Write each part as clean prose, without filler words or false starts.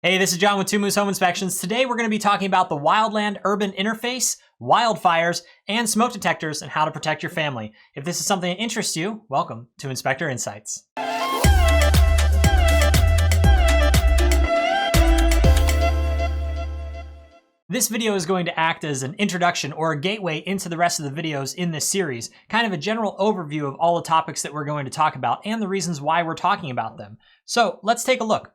Hey, this is John with Two Moose Home Inspections. Today we're going to be talking about the wildland-urban interface, wildfires, and smoke detectors and how to protect your family. If this is something that interests you, welcome to Inspector Insights. This video is going to act as an introduction or a gateway into the rest of the videos in this series, kind of a general overview of all the topics that we're going to talk about and the reasons why we're talking about them. So let's take a look.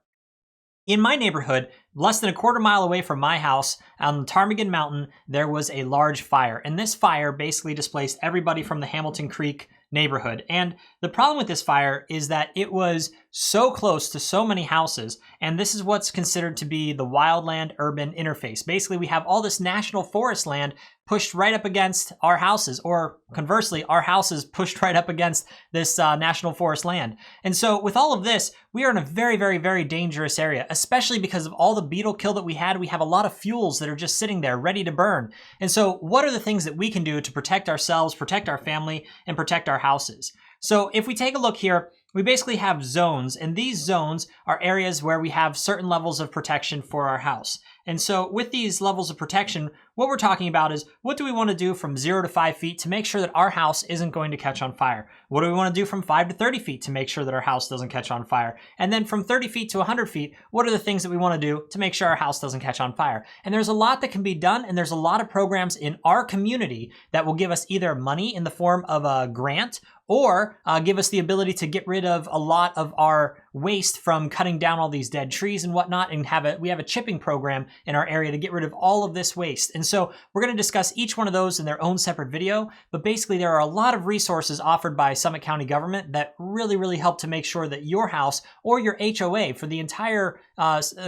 In my neighborhood, less than a quarter mile away from my house on the Ptarmigan Mountain, there was a large fire. And this fire basically displaced everybody from the Hamilton Creek neighborhood. And the problem with this fire is that it was so close to so many houses. And this is what's considered to be the wildland-urban interface. Basically, we have all this national forest land pushed right up against our houses, or conversely, our houses pushed right up against this national forest land. And so with all of this, we are in a very, very, very dangerous area, especially because of all the beetle kill that we had. We have a lot of fuels that are just sitting there ready to burn. And so what are the things that we can do to protect ourselves, protect our family, and protect our houses? So if we take a look here, we basically have zones, and these zones are areas where we have certain levels of protection for our house. And so with these levels of protection, what we're talking about is what do we want to do from 0 to 5 feet to make sure that our house isn't going to catch on fire? What do we want to do from 5 to 30 feet to make sure that our house doesn't catch on fire? And then from 30 feet to 100 feet, what are the things that we want to do to make sure our house doesn't catch on fire? And there's a lot that can be done, and there's a lot of programs in our community that will give us either money in the form of a grant or give us the ability to get rid of a lot of our waste from cutting down all these dead trees and whatnot, and we have a chipping program in our area to get rid of all of this waste. And so we're going to discuss each one of those in their own separate video, but basically there are a lot of resources offered by Summit County government that really, really help to make sure that your house or your HOA for the entire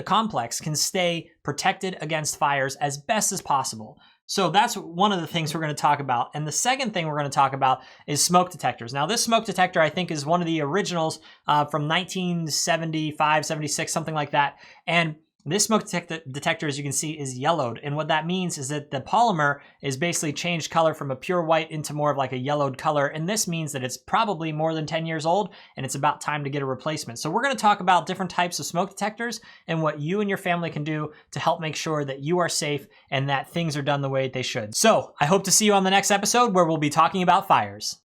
complex can stay protected against fires as best as possible. So that's one of the things we're going to talk about. And the second thing we're going to talk about is smoke detectors. Now, this smoke detector, I think, is one of the originals from 1975, 76, something like that. And this smoke detector, as you can see, is yellowed. And what that means is that the polymer is basically changed color from a pure white into more of like a yellowed color. And this means that it's probably more than 10 years old and it's about time to get a replacement. So we're going to talk about different types of smoke detectors and what you and your family can do to help make sure that you are safe and that things are done the way they should. So I hope to see you on the next episode where we'll be talking about fires.